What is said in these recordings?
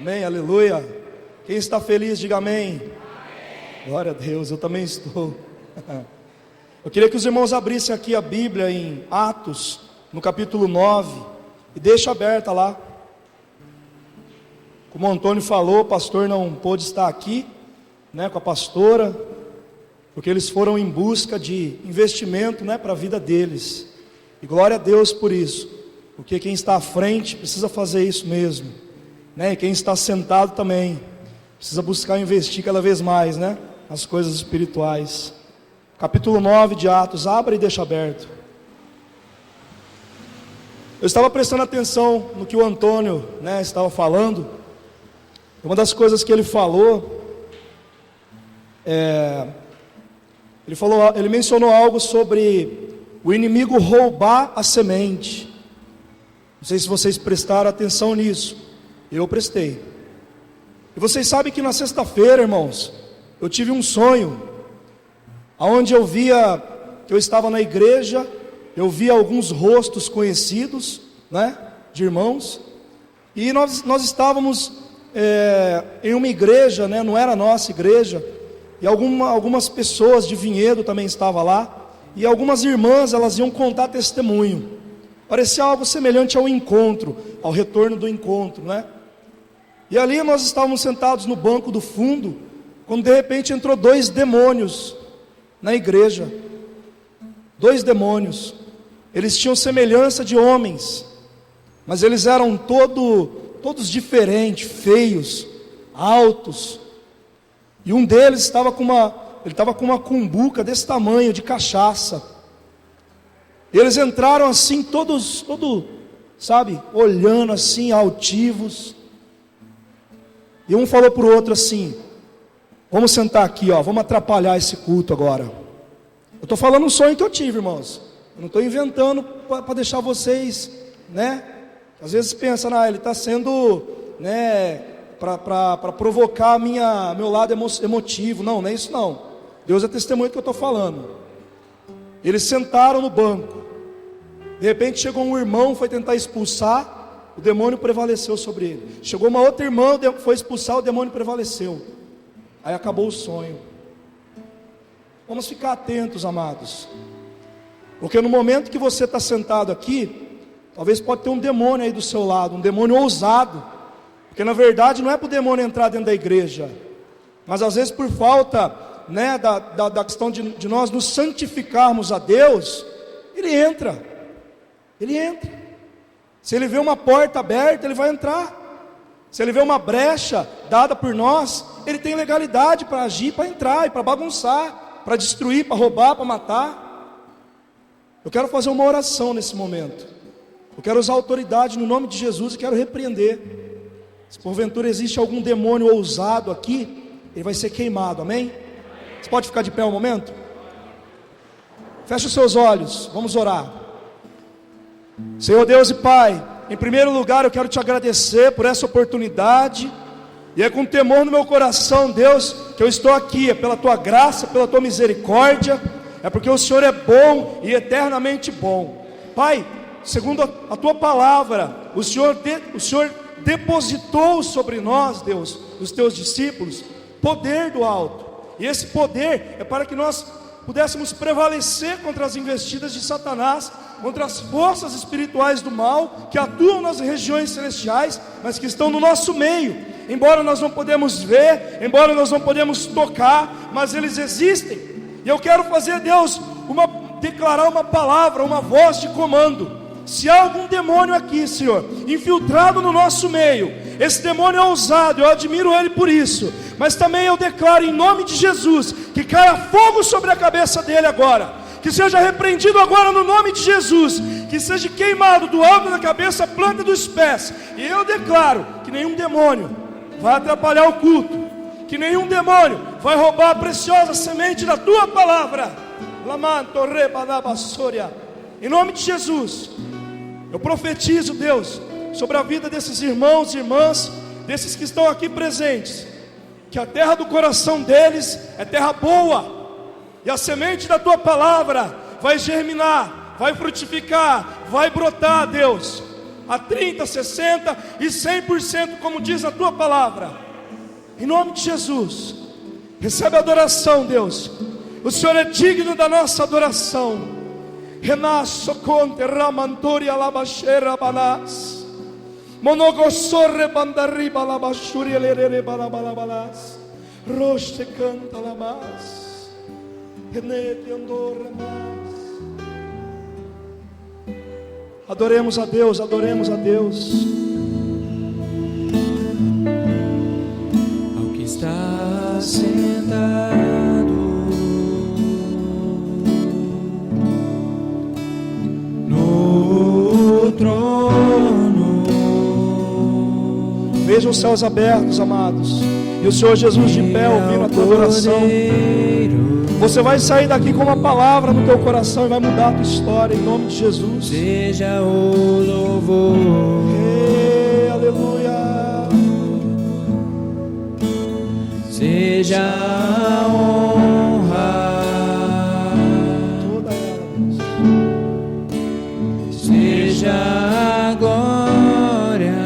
Amém, aleluia. Quem está feliz, diga amém. Glória a Deus, eu também estou. Eu queria que os irmãos abrissem aqui a Bíblia em Atos, no capítulo 9, e deixa aberta lá. Como o Antônio falou, o pastor não pôde estar aqui, com a pastora, porque eles foram em busca de investimento, para a vida deles. E glória a Deus por isso, porque quem está à frente precisa fazer isso mesmo, E quem está sentado também precisa buscar investir cada vez mais, nas coisas espirituais. Capítulo 9 de Atos, abra e deixa aberto. Eu estava prestando atenção no que o Antônio, estava falando. Uma das coisas que ele falou, ele mencionou algo sobre o inimigo roubar a semente. Não sei se vocês prestaram atenção nisso. Eu prestei. E vocês sabem que na sexta-feira, irmãos, eu tive um sonho, onde eu via, eu estava na igreja, eu via alguns rostos conhecidos, de irmãos, e nós estávamos em uma igreja, não era a nossa igreja, e algumas pessoas de Vinhedo também estavam lá, e algumas irmãs, elas iam contar testemunho. Parecia algo semelhante ao encontro, ao retorno do encontro, E ali nós estávamos sentados no banco do fundo, quando de repente entrou 2 demônios na igreja. 2 demônios. Eles tinham semelhança de homens, mas eles eram todos diferentes, feios, altos. E um deles estava com uma cumbuca desse tamanho, de cachaça. E eles entraram assim, todos, olhando assim, altivos. E um falou para o outro assim: vamos sentar aqui, vamos atrapalhar esse culto agora. Eu estou falando um sonho que eu tive, irmãos. Eu não estou inventando para deixar vocês, Às vezes pensam, ele está sendo, para provocar meu lado emotivo. Não é isso não. Deus é testemunho do que eu estou falando. Eles sentaram no banco. De repente chegou um irmão, foi tentar expulsar. O demônio prevaleceu sobre ele. Chegou uma outra irmã, foi expulsar, o demônio prevaleceu. Aí acabou o sonho. Vamos ficar atentos, amados, porque no momento que você está sentado aqui, talvez pode ter um demônio aí do seu lado, um demônio ousado, porque na verdade não é para o demônio entrar dentro da igreja, mas às vezes por falta, da questão de nós nos santificarmos a Deus, ele entra. Se ele vê uma porta aberta, ele vai entrar. Se ele vê uma brecha dada por nós, ele tem legalidade para agir, para entrar e para bagunçar, para destruir, para roubar, para matar. Eu quero fazer uma oração nesse momento. Eu quero usar autoridade no nome de Jesus e quero repreender. Se porventura existe algum demônio ousado aqui, ele vai ser queimado, amém? Você pode ficar de pé um momento? Feche os seus olhos, vamos orar. Senhor Deus e Pai, em primeiro lugar eu quero te agradecer por essa oportunidade. E é com temor no meu coração, Deus, que eu estou aqui. É pela Tua graça, pela Tua misericórdia. É porque o Senhor é bom e eternamente bom. Pai, segundo a Tua palavra, o Senhor depositou sobre nós, Deus, os Teus discípulos, poder do alto. E esse poder é para que nós pudéssemos prevalecer contra as investidas de Satanás, contra as forças espirituais do mal, que atuam nas regiões celestiais, mas que estão no nosso meio. Embora nós não podemos ver, embora nós não podemos tocar, mas eles existem. E eu quero fazer, Deus, declarar uma palavra, uma voz de comando. Se há algum demônio aqui, Senhor, infiltrado no nosso meio, esse demônio é ousado, eu admiro ele por isso, mas também eu declaro em nome de Jesus, que caia fogo sobre a cabeça dele agora, que seja repreendido agora no nome de Jesus, que seja queimado do alto da cabeça à planta dos pés. E eu declaro que nenhum demônio vai atrapalhar o culto, que nenhum demônio vai roubar a preciosa semente da Tua palavra. Em nome de Jesus, eu profetizo, Deus, sobre a vida desses irmãos e irmãs, desses que estão aqui presentes, que a terra do coração deles é terra boa, e a semente da Tua palavra vai germinar, vai frutificar, vai brotar, Deus. a 30, 60 e 100%, como diz a tua palavra. Em nome de Jesus, recebe a adoração, Deus. O Senhor é digno da nossa adoração. Renasso conte ramantori alabaxera balas. Monogossorre bandarriba alabaxuri elerere balabalabalas. Roche canta labas. Renete andorra mas. Adoremos a Deus, adoremos a Deus. Ao que está sentado no trono. Veja os céus abertos, amados, e o Senhor Jesus de pé ouvindo a tua adoração. Você vai sair daqui com uma palavra no teu coração e vai mudar a tua história, em nome de Jesus. Seja o louvor, aleluia. seja a honra, Toda ela, seja a glória,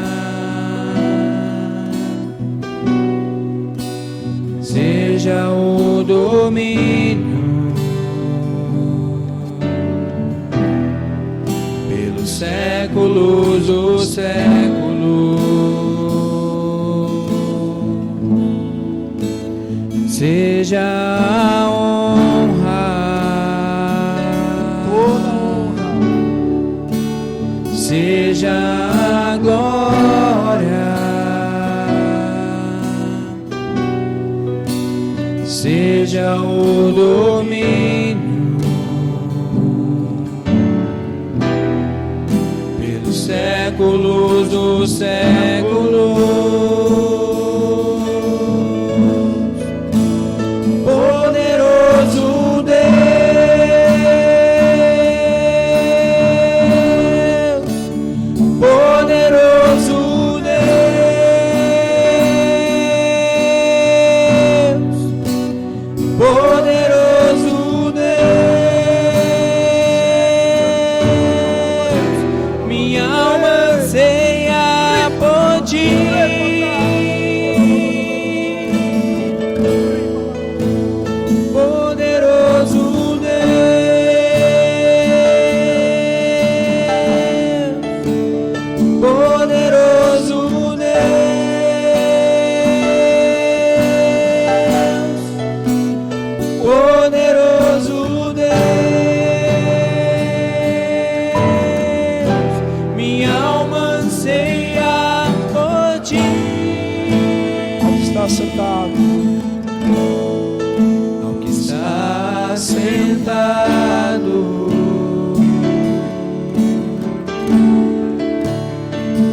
seja o domínio pelos séculos dos séculos. Seja a honra, toda honra, seja a glória, seja o domínio pelos séculos dos séculos. Poderoso Deus, poderoso Deus, poderoso Deus, minha alma anseia por ti. Poderoso Deus, poderoso Deus, poderoso Deus, minha alma anseia por ti. está sentado. Ao que está sentado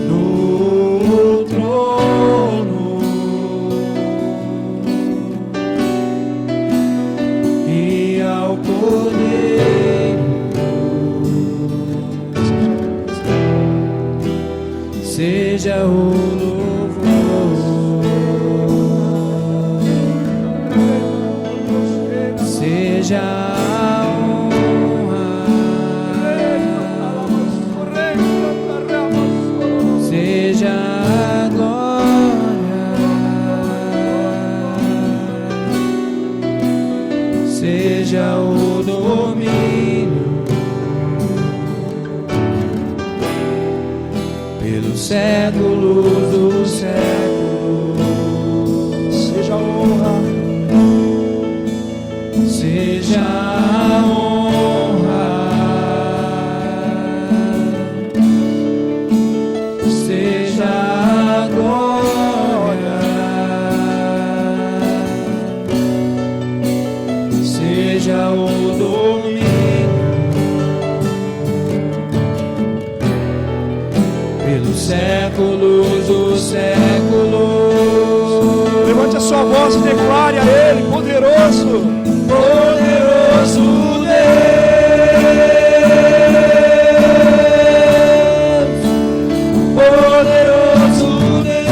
no trono e ao Cordeiro, seja o louvor, seja a honra, seja a glória, seja o domínio pelos séculos dos séculos. Seja a honra, seja a honra, seja a glória, seja o domínio pelos séculos dos séculos. levante a sua voz e declare a Ele, poderoso. Poderoso Deus, poderoso Deus,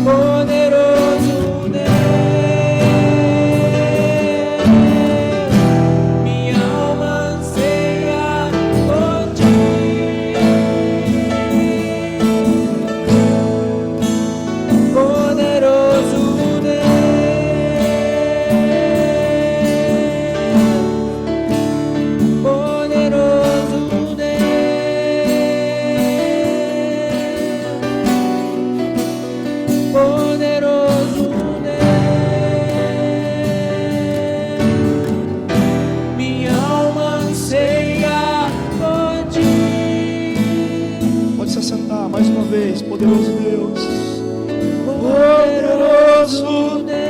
poderoso Deus, minha alma Deus, poderoso Deus, Poderoso Deus,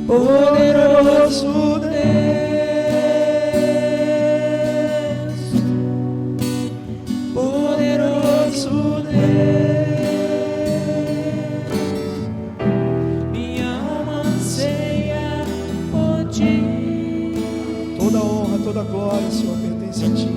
poderoso Deus, poderoso Deus, minha alma anseia por ti. toda honra, toda glória, Senhor, pertence a Ti.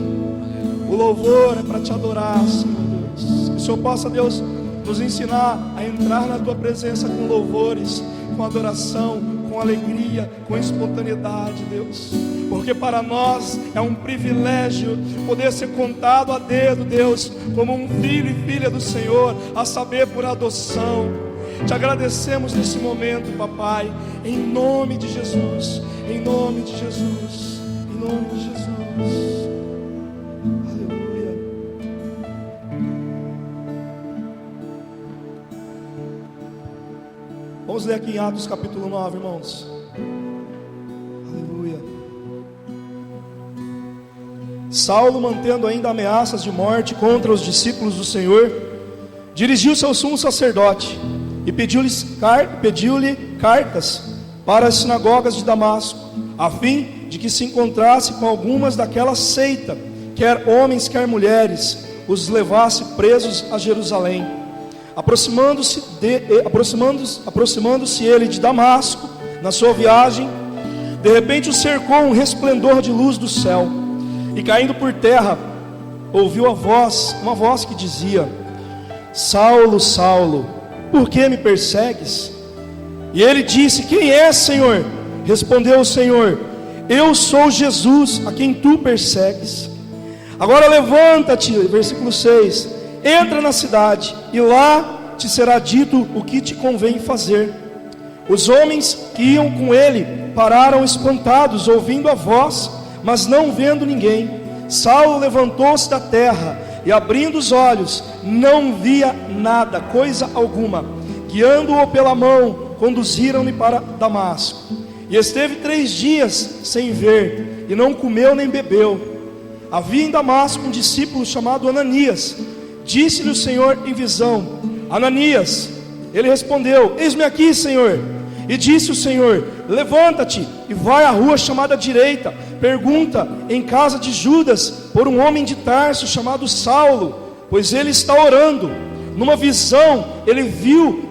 O louvor é para Te adorar, Senhor Deus. Que o Senhor possa, Deus, nos ensinar a entrar na Tua presença com louvores, com adoração, com alegria, com espontaneidade, Deus. Porque para nós é um privilégio poder ser contado a dedo, Deus, como um filho e filha do Senhor, a saber, por adoção. Te agradecemos nesse momento, papai, em nome de Jesus, em nome de Jesus, em nome de Jesus. Aleluia. Vamos ler aqui em Atos capítulo 9, irmãos. Aleluia. Saulo, mantendo ainda ameaças de morte contra os discípulos do Senhor, dirigiu-se ao sumo sacerdote e pediu-lhe cartas para as sinagogas de Damasco, a fim de que se encontrasse com algumas daquela seita, quer homens, quer mulheres, os levasse presos a Jerusalém. Aproximando-se ele de Damasco, na sua viagem, de repente o cercou um resplendor de luz do céu, e caindo por terra, ouviu uma voz que dizia: Saulo, Saulo, por que me persegues? E ele disse: quem é, Senhor? Respondeu o Senhor: eu sou Jesus, a quem tu persegues. Agora levanta-te, versículo 6, entra na cidade, e lá te será dito o que te convém fazer. Os homens que iam com ele pararam espantados, ouvindo a voz, mas não vendo ninguém. Saulo levantou-se da terra, e abrindo os olhos, não via nada, coisa alguma. Guiando-o pela mão, conduziram-no para Damasco. E esteve 3 dias sem ver, e não comeu nem bebeu. Havia em Damasco um discípulo chamado Ananias. Disse-lhe o Senhor em visão: Ananias. Ele respondeu: eis-me aqui, Senhor. E disse o Senhor: levanta-te e vai à rua chamada direita, pergunta em casa de Judas por um homem de Tarso chamado Saulo, pois ele está orando. Numa visão ele viu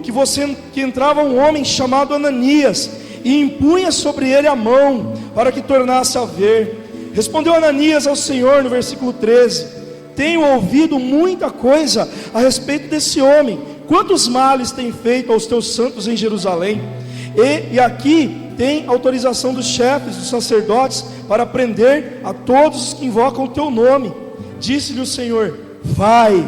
que entrava um homem chamado Ananias, e impunha sobre ele a mão, para que tornasse a ver. Respondeu Ananias ao Senhor no versículo 13: tenho ouvido muita coisa a respeito desse homem. Quantos males tem feito aos teus santos em Jerusalém? E aqui tem autorização dos chefes, dos sacerdotes, para prender a todos os que invocam o teu nome. Disse-lhe o Senhor: vai,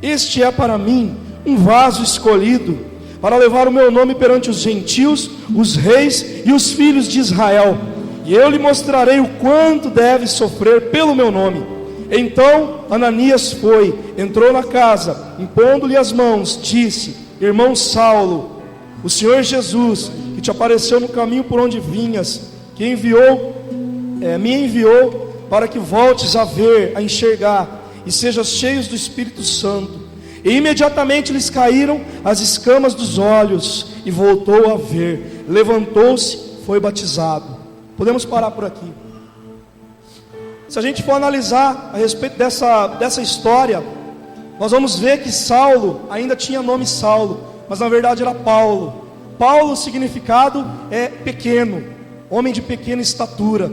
este é para mim um vaso escolhido, para levar o meu nome perante os gentios, os reis e os filhos de Israel. E eu lhe mostrarei o quanto deve sofrer pelo meu nome. Então Ananias foi, entrou na casa, impondo-lhe as mãos, disse: irmão Saulo, o Senhor Jesus, que te apareceu no caminho por onde vinhas, me enviou para que voltes a ver, a enxergar, e sejas cheios do Espírito Santo. E imediatamente lhes caíram as escamas dos olhos, e voltou a ver. Levantou-se, foi batizado. Podemos parar por aqui. Se a gente for analisar a respeito dessa história, nós vamos ver que Saulo ainda tinha nome Saulo, mas na verdade era Paulo. Paulo, o significado é pequeno, homem de pequena estatura.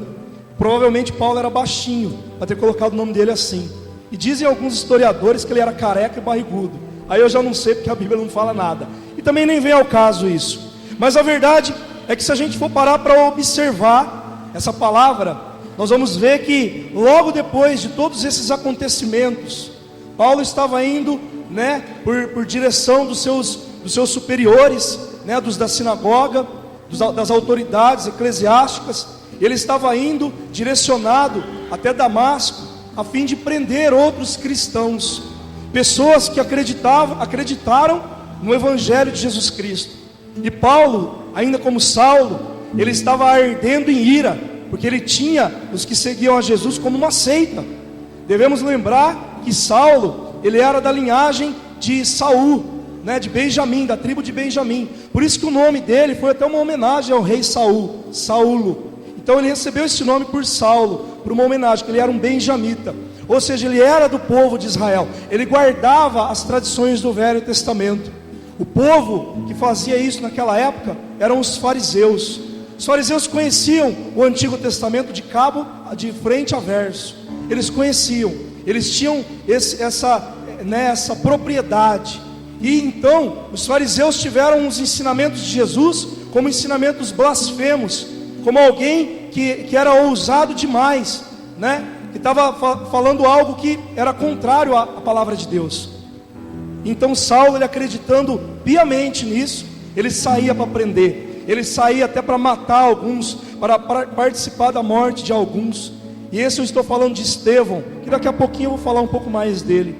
Provavelmente Paulo era baixinho, para ter colocado o nome dele assim. E dizem alguns historiadores que ele era careca e barrigudo. Aí eu já não sei, porque a Bíblia não fala nada. E também nem vem ao caso isso. Mas a verdade é que se a gente for parar para observar essa palavra, nós vamos ver que logo depois de todos esses acontecimentos, Paulo estava indo, por direção dos seus superiores, dos da sinagoga, das autoridades eclesiásticas. Ele estava indo direcionado até Damasco, a fim de prender outros cristãos, pessoas que acreditaram no Evangelho de Jesus Cristo. E Paulo, ainda como Saulo, ele estava ardendo em ira, porque ele tinha os que seguiam a Jesus como uma seita. Devemos lembrar que Saulo, ele era da linhagem de Saul, né, de Benjamim, da tribo de Benjamim. Por isso que o nome dele foi até uma homenagem ao rei Saul, Saulo. Então ele recebeu esse nome por Saulo, por uma homenagem, que ele era um benjamita. Ou seja, ele era do povo de Israel. Ele guardava as tradições do Velho Testamento. O povo que fazia isso naquela época eram os fariseus. Os fariseus conheciam o Antigo Testamento de cabo, de frente a verso. Eles conheciam, eles tinham essa propriedade. E então os fariseus tiveram os ensinamentos de Jesus como ensinamentos blasfemos, como alguém que era ousado demais, né? Que estava falando algo que era contrário à palavra de Deus. Então Saulo, ele acreditando piamente nisso, ele saía para prender, ele saía até para matar alguns, para participar da morte de alguns. E esse eu estou falando de Estevão, que daqui a pouquinho eu vou falar um pouco mais dele.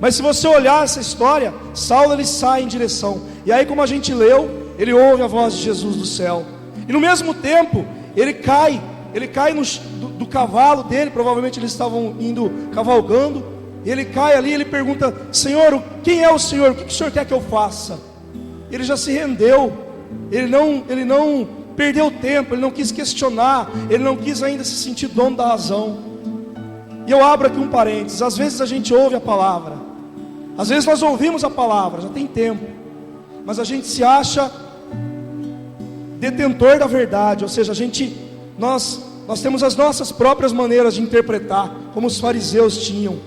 Mas se você olhar essa história, Saulo, ele sai em direção, e aí, como a gente leu, ele ouve a voz de Jesus do céu, e no mesmo tempo ele cai do cavalo dele. Provavelmente eles estavam indo cavalgando, e ele cai ali, ele pergunta: Senhor, quem é o Senhor? O que o Senhor quer que eu faça? Ele já se rendeu, ele não perdeu tempo, ele não quis questionar, ele não quis ainda se sentir dono da razão. E eu abro aqui um parênteses: às vezes a gente ouve a palavra, às vezes nós ouvimos a palavra, já tem tempo, mas a gente se acha detentor da verdade, ou seja, nós temos as nossas próprias maneiras de interpretar, como os fariseus tinham.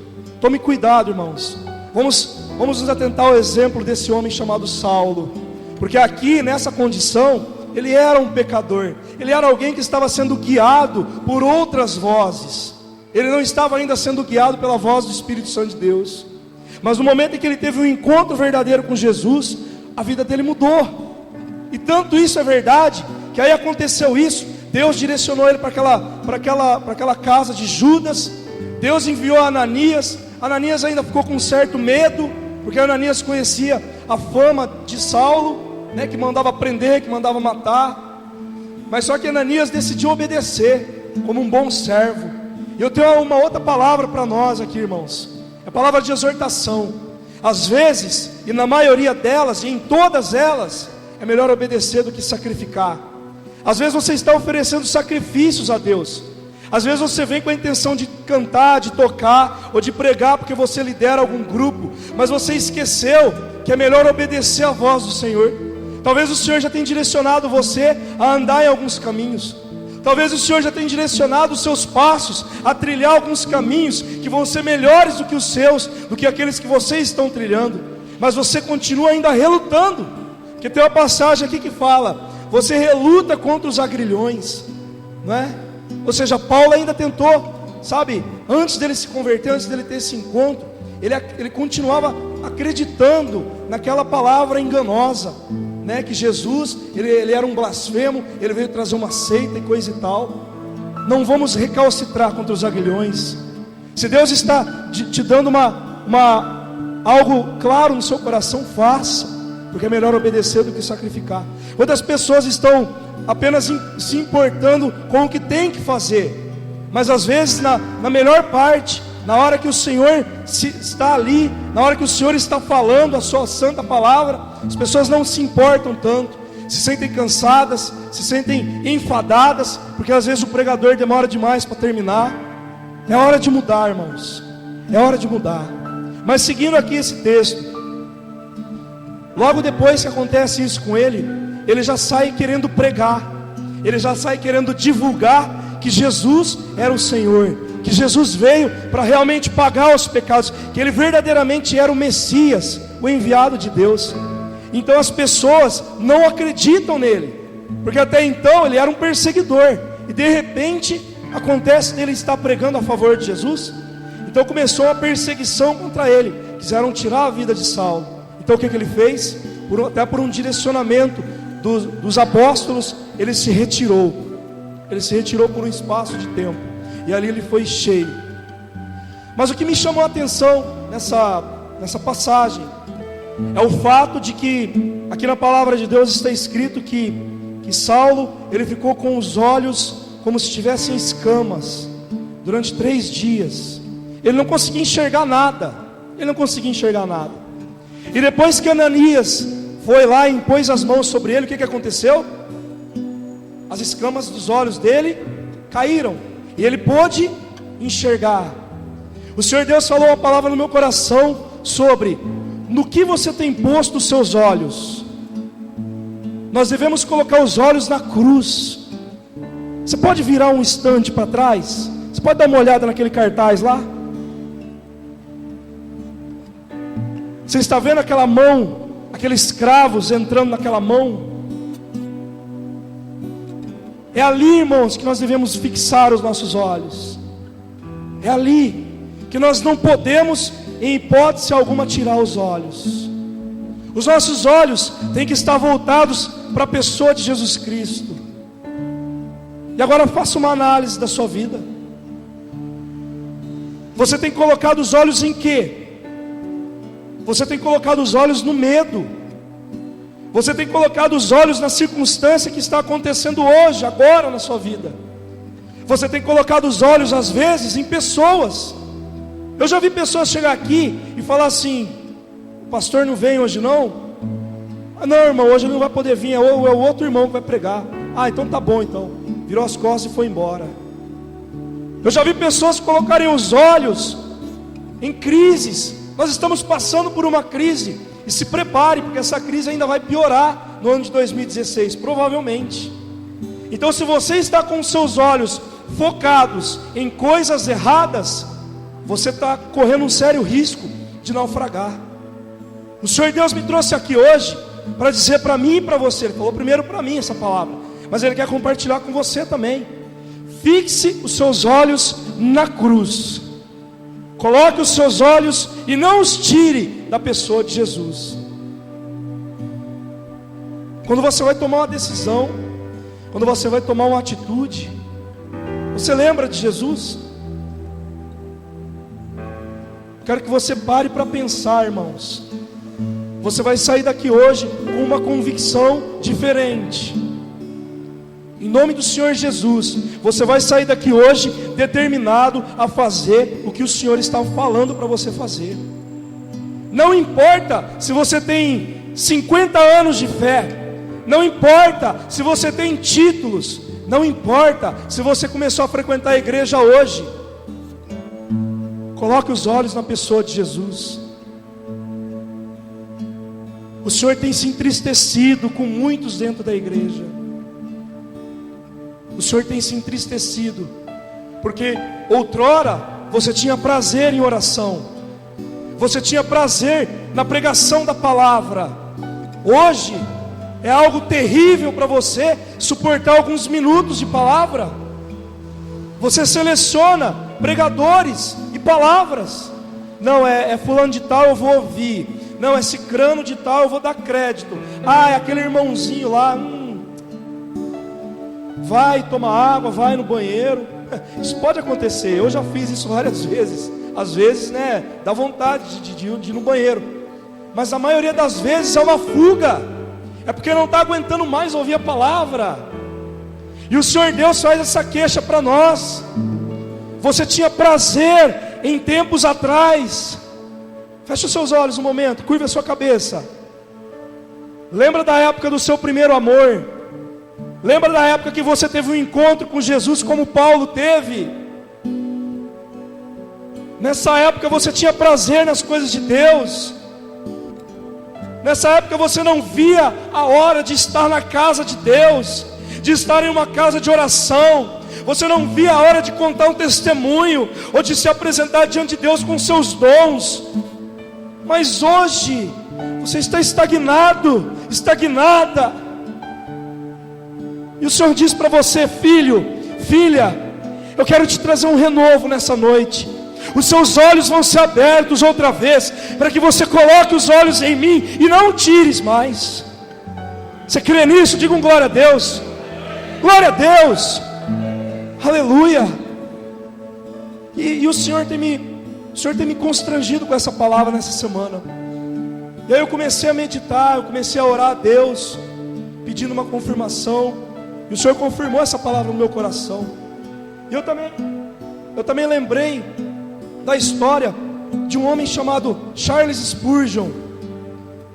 Tome cuidado, irmãos. Vamos nos atentar ao exemplo desse homem chamado Saulo, porque aqui nessa condição, ele era um pecador, ele era alguém que estava sendo guiado por outras vozes, ele não estava ainda sendo guiado pela voz do Espírito Santo de Deus. Mas no momento em que ele teve um encontro verdadeiro com Jesus, a vida dele mudou. E tanto isso é verdade, que aí aconteceu isso. Deus direcionou ele para aquela casa de Judas. Deus enviou Ananias. Ananias ainda ficou com um certo medo, porque Ananias conhecia a fama de Saulo, né, que mandava prender, que mandava matar. Mas só que Ananias decidiu obedecer, como um bom servo. E eu tenho uma outra palavra para nós aqui, irmãos. É a palavra de exortação. Às vezes, e na maioria delas, e em todas elas, é melhor obedecer do que sacrificar. Às vezes você está oferecendo sacrifícios a Deus. Às vezes você vem com a intenção de cantar, de tocar, ou de pregar, porque você lidera algum grupo, mas você esqueceu que é melhor obedecer a voz do Senhor. Talvez o Senhor já tenha direcionado você a andar em alguns caminhos. Talvez o Senhor já tenha direcionado os seus passos a trilhar alguns caminhos que vão ser melhores do que os seus, do que aqueles que vocês estão trilhando. Mas você continua ainda relutando, porque tem uma passagem aqui que fala: você reluta contra os agrilhões, não é? Ou seja, Paulo ainda tentou, sabe, antes dele se converter, antes dele ter esse encontro, ele continuava acreditando naquela palavra enganosa, né, que Jesus, ele era um blasfemo, ele veio trazer uma seita e coisa e tal. Não vamos recalcitrar contra os aguilhões. Se Deus está te dando algo claro no seu coração, faça, porque é melhor obedecer do que sacrificar. Quantas pessoas estão apenas se importando com o que tem que fazer, mas às vezes na melhor parte, na hora que o Senhor está ali, na hora que o Senhor está falando a sua santa palavra, as pessoas não se importam tanto, se sentem cansadas, se sentem enfadadas, porque às vezes o pregador demora demais para terminar. É hora de mudar, irmãos, é hora de mudar. Mas seguindo aqui esse texto, logo depois que acontece isso com ele, ele já sai querendo pregar, ele já sai querendo divulgar que Jesus era o Senhor, que Jesus veio para realmente pagar os pecados, que ele verdadeiramente era o Messias, o enviado de Deus. Então as pessoas não acreditam nele, porque até então ele era um perseguidor, e de repente acontece dele estar pregando a favor de Jesus. Então começou uma perseguição contra ele, quiseram tirar a vida de Saulo. Então o que ele fez? Até por um direcionamento dos apóstolos, ele se retirou por um espaço de tempo, e ali ele foi cheio. Mas o que me chamou a atenção nessa passagem é o fato de que aqui na palavra de Deus está escrito que Saulo, ele ficou com os olhos como se tivessem escamas durante 3 dias. Ele não conseguia enxergar nada. Ele não conseguia enxergar nada. E depois que Ananias foi lá e impôs as mãos sobre ele, o que aconteceu? As escamas dos olhos dele caíram e ele pôde enxergar. O Senhor Deus falou uma palavra no meu coração sobre no que você tem posto os seus olhos. Nós devemos colocar os olhos na cruz. Você pode virar um instante para trás? Você pode dar uma olhada naquele cartaz lá? Você está vendo aquela mão, aqueles escravos entrando naquela mão? É ali, irmãos, que nós devemos fixar os nossos olhos. É ali que nós não podemos, em hipótese alguma, tirar os olhos. Os nossos olhos têm que estar voltados para a pessoa de Jesus Cristo. E agora faça uma análise da sua vida. Você tem colocado os olhos em quê? Você tem colocado os olhos no medo. Você tem colocado os olhos na circunstância que está acontecendo hoje, agora na sua vida. Você tem colocado os olhos às vezes em pessoas. Eu já vi pessoas chegar aqui e falar assim: o pastor não vem hoje não? Ah, não, irmão, hoje ele não vai poder vir, é o outro irmão que vai pregar. Ah, então tá bom então. Virou as costas e foi embora. Eu já vi pessoas colocarem os olhos em crises. Nós estamos passando por uma crise. E se prepare, porque essa crise ainda vai piorar no ano de 2016, provavelmente. Então, se você está com os seus olhos focados em coisas erradas, você está correndo um sério risco de naufragar. O Senhor Deus me trouxe aqui hoje para dizer para mim e para você. Ele falou primeiro para mim essa palavra, mas Ele quer compartilhar com você também. Fixe os seus olhos na cruz. Coloque os seus olhos e não os tire da pessoa de Jesus. Quando você vai tomar uma decisão, quando você vai tomar uma atitude, você lembra de Jesus? Quero que você pare para pensar, irmãos. Você vai sair daqui hoje com uma convicção diferente. Em nome do Senhor Jesus, você vai sair daqui hoje determinado a fazer o que o Senhor está falando para você fazer. Não importa se você tem 50 anos de fé, não importa se você tem títulos, não importa se você começou a frequentar a igreja hoje. Coloque os olhos na pessoa de Jesus. O Senhor tem se entristecido com muitos dentro da igreja. O Senhor tem se entristecido, porque outrora você tinha prazer em oração, você tinha prazer na pregação da palavra. Hoje é algo terrível para você suportar alguns minutos de palavra. Você seleciona pregadores e palavras. Não, é fulano de tal, eu vou ouvir. Não, é cicrano de tal, eu vou dar crédito. Ah, é aquele irmãozinho lá, vai tomar água, vai no banheiro. Isso pode acontecer, eu já fiz isso várias vezes. Às vezes, né, dá vontade de ir no banheiro, mas a maioria das vezes é uma fuga. É porque não está aguentando mais ouvir a palavra. E o Senhor Deus faz essa queixa para nós. Você tinha prazer em tempos atrás. Feche os seus olhos um momento, curva a sua cabeça. Lembra da época do seu primeiro amor. Lembra da época que você teve um encontro com Jesus, como Paulo teve. Nessa época você tinha prazer nas coisas de Deus. Nessa época você não via a hora de estar na casa de Deus, de estar em uma casa de oração. Você não via a hora de contar um testemunho, ou de se apresentar diante de Deus com seus dons. Mas hoje você está estagnado, estagnada. E o Senhor diz para você: filho, filha, eu quero te trazer um renovo nessa noite. Os seus olhos vão ser abertos outra vez, para que você coloque os olhos em mim e não tires mais. Você crê nisso? Diga um glória a Deus. Glória a Deus. Aleluia. E o Senhor tem me constrangido com essa palavra nessa semana. E aí eu comecei a meditar, eu comecei a orar a Deus, pedindo uma confirmação. E o Senhor confirmou essa palavra no meu coração. E eu também lembrei da história de um homem chamado Charles Spurgeon.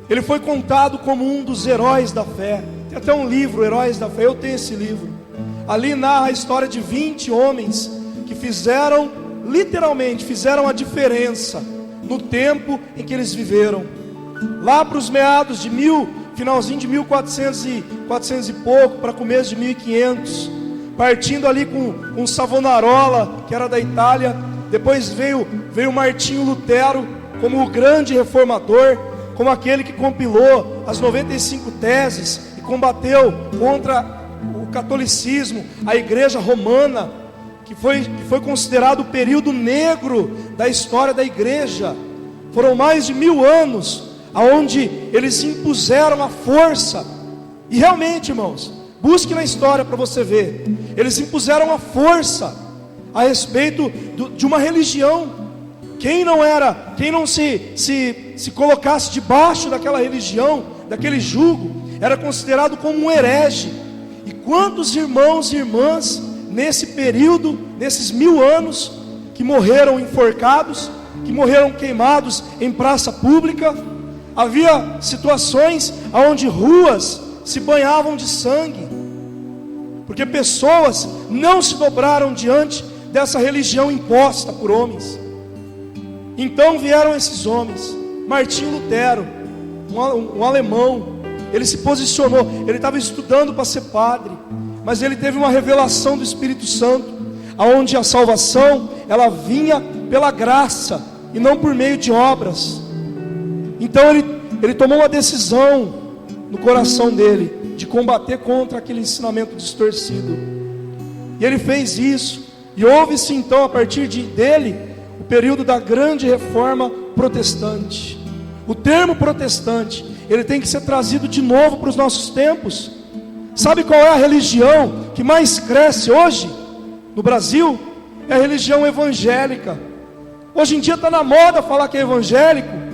Ele foi contado como um dos heróis da fé. Tem até um livro, Heróis da Fé, eu tenho esse livro. Ali narra a história de 20 homens que literalmente fizeram a diferença no tempo em que eles viveram. Lá para os meados de finalzinho de 1400 e pouco, para começo de 1500, partindo ali com Savonarola, que era da Itália. Depois veio Martinho Lutero como o grande reformador, como aquele que compilou as 95 teses e combateu contra o catolicismo, a igreja romana, que foi considerado o período negro da história da igreja. Foram mais de 1000 anos aonde eles impuseram a força. E realmente, irmãos, busque na história para você ver. Eles impuseram a força a respeito de uma religião. Quem não se colocasse debaixo daquela religião, daquele jugo, era considerado como um herege. E quantos irmãos e irmãs nesse período, nesses 1000 anos, que morreram enforcados, que morreram queimados em praça pública. Havia situações onde ruas se banhavam de sangue, porque pessoas não se dobraram diante dessa religião imposta por homens. Então vieram esses homens. Martinho Lutero, um alemão, ele se posicionou. Ele estava estudando para ser padre, mas ele teve uma revelação do Espírito Santo, aonde a salvação ela vinha pela graça e não por meio de obras. Então ele tomou uma decisão no coração dele de combater contra aquele ensinamento distorcido. E ele fez isso. E houve-se então, a partir dele, o período da grande reforma protestante. O termo protestante, ele tem que ser trazido de novo para os nossos tempos. Sabe qual é a religião que mais cresce hoje no Brasil? É a religião evangélica. Hoje em dia está na moda falar que é evangélico.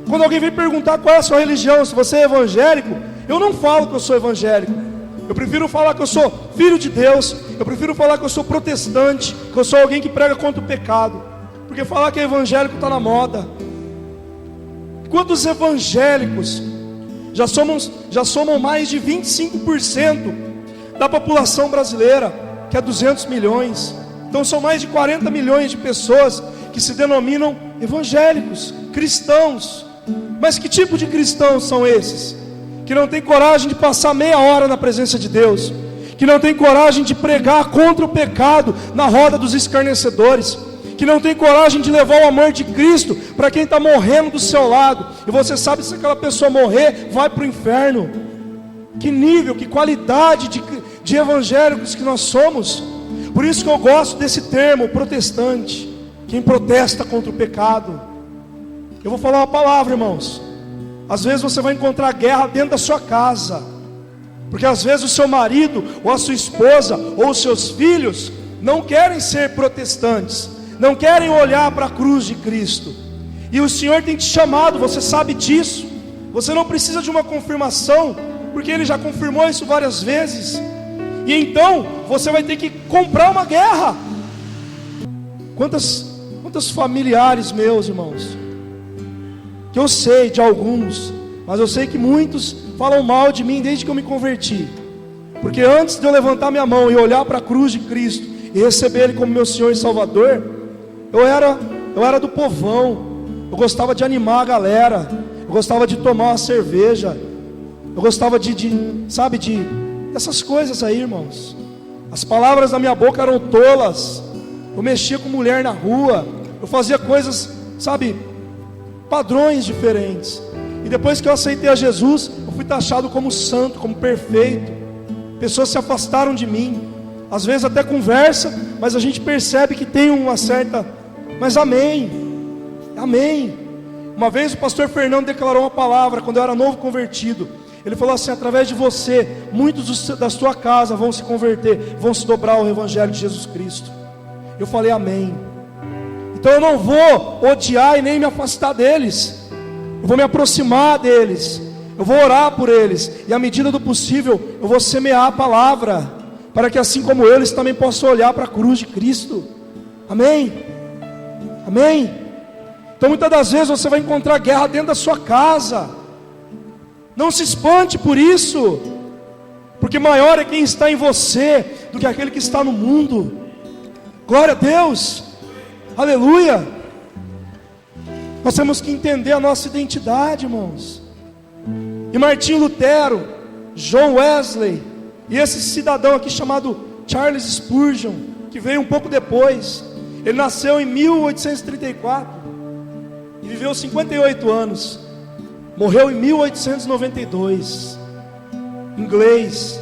Quando alguém vem perguntar qual é a sua religião, se você é evangélico, eu não falo que eu sou evangélico. Eu prefiro falar que eu sou filho de Deus. Eu prefiro falar que eu sou protestante, que eu sou alguém que prega contra o pecado. Porque falar que é evangélico está na moda. Quantos evangélicos já somam mais de 25% da população brasileira, que é 200 milhões. Então são mais de 40 milhões de pessoas que se denominam evangélicos, cristãos. Mas que tipo de cristãos são esses? Que não tem coragem de passar meia hora na presença de Deus, que não tem coragem de pregar contra o pecado na roda dos escarnecedores, que não tem coragem de levar o amor de Cristo para quem está morrendo do seu lado. E você sabe, se aquela pessoa morrer, vai para o inferno. Que nível, que qualidade de evangélicos que nós somos. Por isso que eu gosto desse termo, protestante. Quem protesta contra o pecado. Eu vou falar uma palavra, irmãos. Às vezes você vai encontrar guerra dentro da sua casa, porque às vezes o seu marido, ou a sua esposa, ou os seus filhos não querem ser protestantes, não querem olhar para a cruz de Cristo. E o Senhor tem te chamado, você sabe disso. Você não precisa de uma confirmação, porque Ele já confirmou isso várias vezes. E então você vai ter que comprar uma guerra. Quantos familiares meus, irmãos, que eu sei de alguns, mas eu sei que muitos falam mal de mim desde que eu me converti. Porque antes de eu levantar minha mão e olhar para a cruz de Cristo e receber Ele como meu Senhor e Salvador, eu era do povão. Eu gostava de animar a galera, eu gostava de tomar uma cerveja, eu gostava dessas coisas aí, irmãos. As palavras da minha boca eram tolas. Eu mexia com mulher na rua, eu fazia coisas, padrões diferentes. E depois que eu aceitei a Jesus, eu fui taxado como santo, como perfeito. Pessoas se afastaram de mim. Às vezes até conversa, mas a gente percebe que tem uma certa... Mas amém. Uma vez o pastor Fernando declarou uma palavra, quando eu era novo convertido. Ele falou assim: através de você, muitos da sua casa vão se converter, vão se dobrar ao Evangelho de Jesus Cristo. Eu falei amém. Então eu não vou odiar e nem me afastar deles. Eu vou me aproximar deles. Eu vou orar por eles. E à medida do possível, eu vou semear a palavra. para que assim como eles também possam olhar para a cruz de Cristo. Amém? Amém? Então muitas das vezes você vai encontrar guerra dentro da sua casa. Não se espante por isso, porque maior é quem está em você do que aquele que está no mundo. Glória a Deus, aleluia. Nós temos que entender a nossa identidade, irmãos. E Martinho Lutero, John Wesley, e esse cidadão aqui chamado Charles Spurgeon, que veio um pouco depois, ele nasceu em 1834 e viveu 58 anos, morreu em 1892, inglês,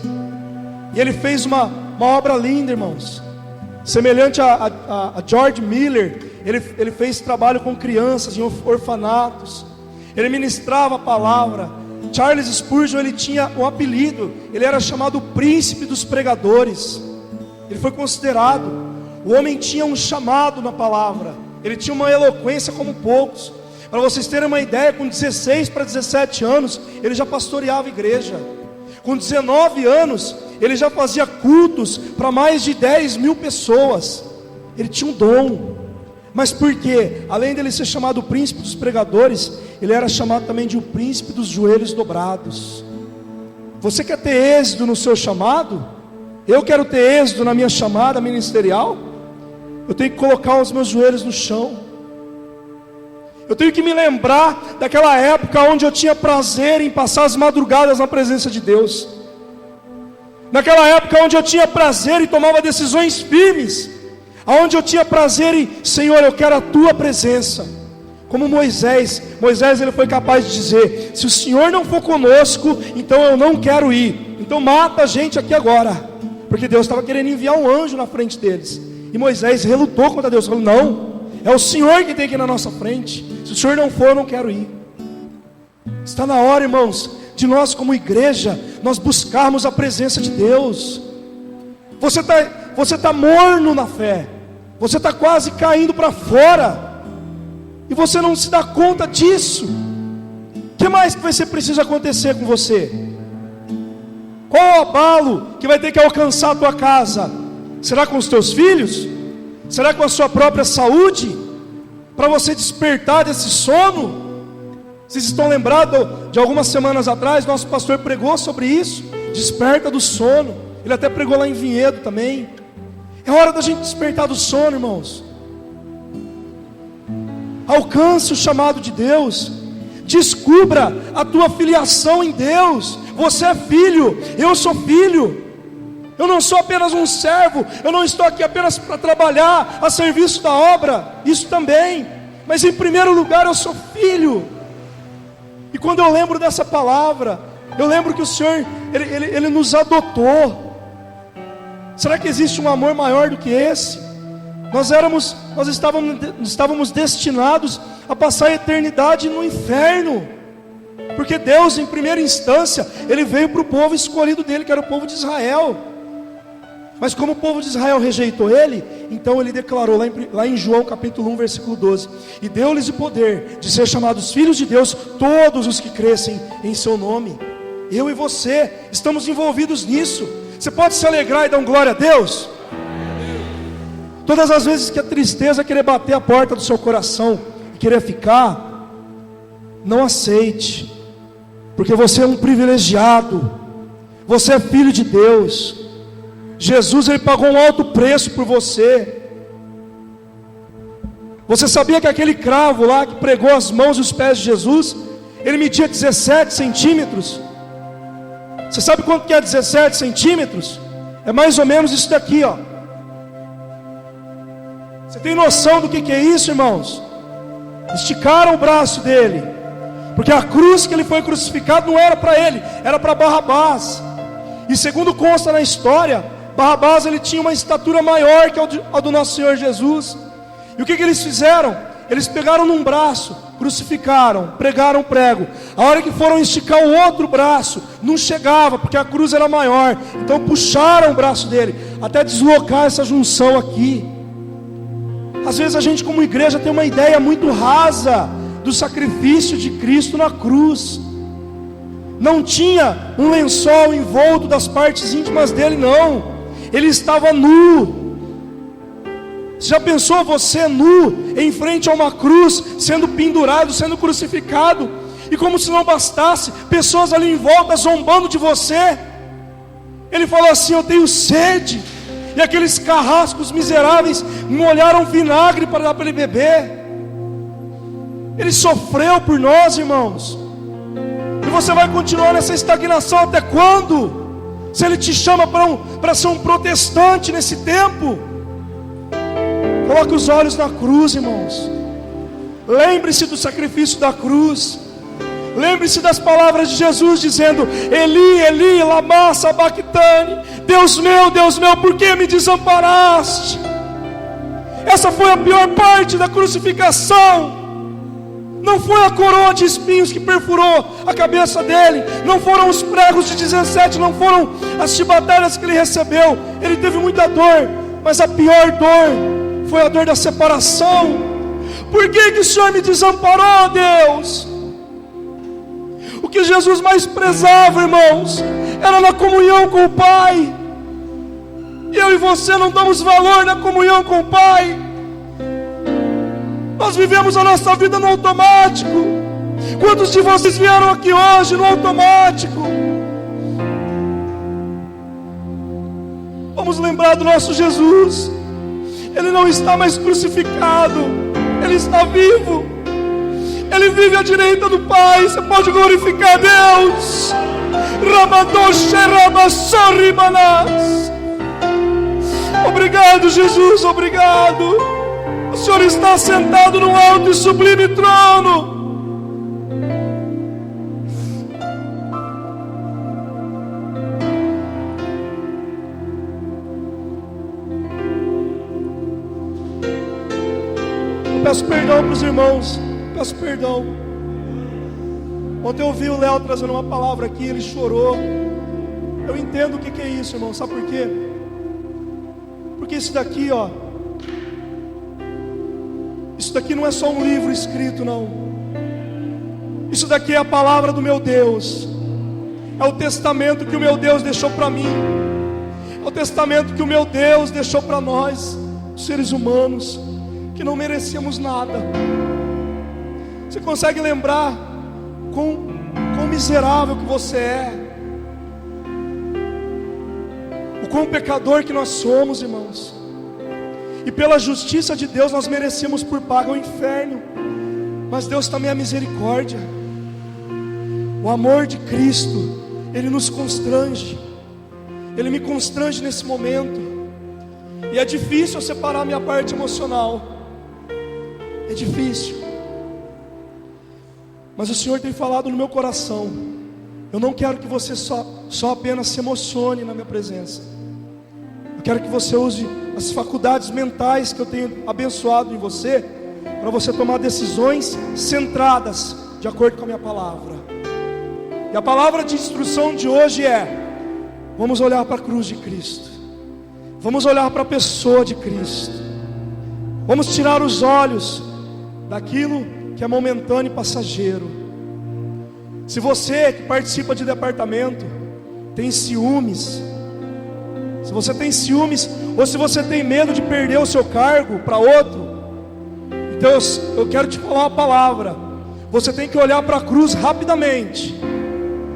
e ele fez uma obra linda, irmãos, semelhante a George Miller. Ele fez trabalho com crianças em orfanatos, ele ministrava a palavra. Charles Spurgeon, ele tinha um apelido, ele era chamado o príncipe dos pregadores. Ele foi considerado, o homem tinha um chamado na palavra, ele tinha uma eloquência como poucos. Para vocês terem uma ideia, com 16 para 17 anos, ele já pastoreava a igreja. Com 19 anos, ele já fazia cultos para mais de 10 mil pessoas. Ele tinha um dom. Mas por quê? Além dele ser chamado o príncipe dos pregadores, ele era chamado também de o príncipe dos joelhos dobrados. Você quer ter êxito no seu chamado? Eu quero ter êxito na minha chamada ministerial. Eu tenho que colocar os meus joelhos no chão. Eu tenho que me lembrar daquela época onde eu tinha prazer em passar as madrugadas na presença de Deus. Naquela época onde eu tinha prazer e tomava decisões firmes, aonde eu tinha prazer em, Senhor, eu quero a tua presença. Como Moisés ele foi capaz de dizer: se o Senhor não for conosco, então eu não quero ir. Então mata a gente aqui agora, porque Deus estava querendo enviar um anjo na frente deles. E Moisés relutou contra Deus, falou: não, é o Senhor que tem que ir na nossa frente. Se o Senhor não for, eu não quero ir. Está na hora, irmãos, de nós como igreja, nós buscarmos a presença de Deus. Você está morno na fé, você está quase caindo para fora, e você não se dá conta disso. O que mais que vai ser preciso acontecer com você? Qual o abalo que vai ter que alcançar a tua casa? Será com os teus filhos? Será com a sua própria saúde? Para você despertar desse sono? Vocês estão lembrados de algumas semanas atrás, nosso pastor pregou sobre isso, desperta do sono. Ele até pregou lá em Vinhedo também. É hora da gente despertar do sono, irmãos. Alcance o chamado de Deus. Descubra a tua filiação em Deus. Você é filho, eu sou filho. Eu não sou apenas um servo. Eu não estou aqui apenas para trabalhar a serviço da obra, isso também, mas em primeiro lugar eu sou filho. E quando eu lembro dessa palavra, eu lembro que o Senhor, Ele nos adotou. Será que existe um amor maior do que esse? Nós estávamos destinados a passar a eternidade no inferno, porque Deus, em primeira instância, Ele veio para o povo escolhido dele, que era o povo de Israel. Mas como o povo de Israel rejeitou Ele, então Ele declarou lá em João capítulo 1 versículo 12: e deu-lhes o poder de ser chamados filhos de Deus todos os que crescem em seu nome. Eu e você estamos envolvidos nisso. Você pode se alegrar e dar glória a Deus? Todas as vezes que a tristeza querer bater a porta do seu coração e querer ficar, não aceite, porque você é um privilegiado, você é filho de Deus. Jesus, Ele pagou um alto preço por você. Você sabia que aquele cravo lá que pregou as mãos e os pés de Jesus, ele media 17 centímetros? Você sabe quanto que é 17 centímetros? É mais ou menos isso daqui, ó. Você tem noção do que é isso, irmãos? Esticaram o braço dele, porque a cruz que ele foi crucificado não era para ele, era para Barrabás. E segundo consta na história, Barrabás ele tinha uma estatura maior que a do nosso Senhor Jesus. E o que eles fizeram? Eles pegaram num braço, crucificaram, pregaram o prego. A hora que foram esticar o outro braço, não chegava, porque a cruz era maior. Então puxaram o braço dele, até deslocar essa junção aqui. Às vezes a gente como igreja tem uma ideia muito rasa do sacrifício de Cristo na cruz. Não tinha um lençol envolto das partes íntimas dele, não. Ele estava nu. Já pensou você nu, em frente a uma cruz, sendo pendurado, sendo crucificado, e como se não bastasse, pessoas ali em volta zombando de você? Ele falou assim: eu tenho sede. E aqueles carrascos miseráveis molharam vinagre para dar para ele beber. Ele sofreu por nós, irmãos. E você vai continuar nessa estagnação até quando? Se Ele te chama para ser um protestante nesse tempo, coloque os olhos na cruz, irmãos. Lembre-se do sacrifício da cruz. Lembre-se das palavras de Jesus dizendo: Eli, Eli, lama sabachthani, Deus meu, por que me desamparaste? Essa foi a pior parte da crucificação. Não foi a coroa de espinhos que perfurou a cabeça dele, não foram os pregos de 17, não foram as chibatadas que ele recebeu. Ele teve muita dor, mas a pior dor foi a dor da separação. Por que o Senhor me desamparou, Deus? O que Jesus mais prezava, irmãos, era na comunhão com o Pai. Eu e você não damos valor na comunhão com o Pai. Nós vivemos a nossa vida no automático. Quantos de vocês vieram aqui hoje no automático? Vamos lembrar do nosso Jesus. Ele não está mais crucificado, Ele está vivo. Ele vive à direita do Pai. Você pode glorificar Deus. Obrigado, Jesus, obrigado. O Senhor está sentado no alto e sublime trono. Eu peço perdão para os irmãos. Peço perdão. Ontem eu ouvi o Léo trazendo uma palavra aqui, ele chorou. Eu entendo o que é isso, irmão. Sabe por quê? Porque isso daqui, ó, isso daqui não é só um livro escrito, não. Isso daqui é a palavra do meu Deus. É o testamento que o meu Deus deixou para mim. É o testamento que o meu Deus deixou para nós, seres humanos, que não merecíamos nada. Você consegue lembrar quão miserável que você é, o quão pecador que nós somos, irmãos? E pela justiça de Deus nós merecemos por paga o inferno. Mas Deus também é misericórdia. O amor de Cristo, Ele nos constrange. Ele me constrange nesse momento. E é difícil eu separar a minha parte emocional. É difícil. Mas o Senhor tem falado no meu coração. Eu não quero que você só apenas se emocione na minha presença. Eu quero que você use as faculdades mentais que eu tenho abençoado em você, para você tomar decisões centradas de acordo com a minha palavra. E a palavra de instrução de hoje é: vamos olhar para a cruz de Cristo. Vamos olhar para a pessoa de Cristo. Vamos tirar os olhos daquilo que é momentâneo e passageiro. Se você que participa de departamento tem ciúmes, se você tem ciúmes, ou se você tem medo de perder o seu cargo para outro, então eu quero te falar uma palavra. Você tem que olhar para a cruz rapidamente,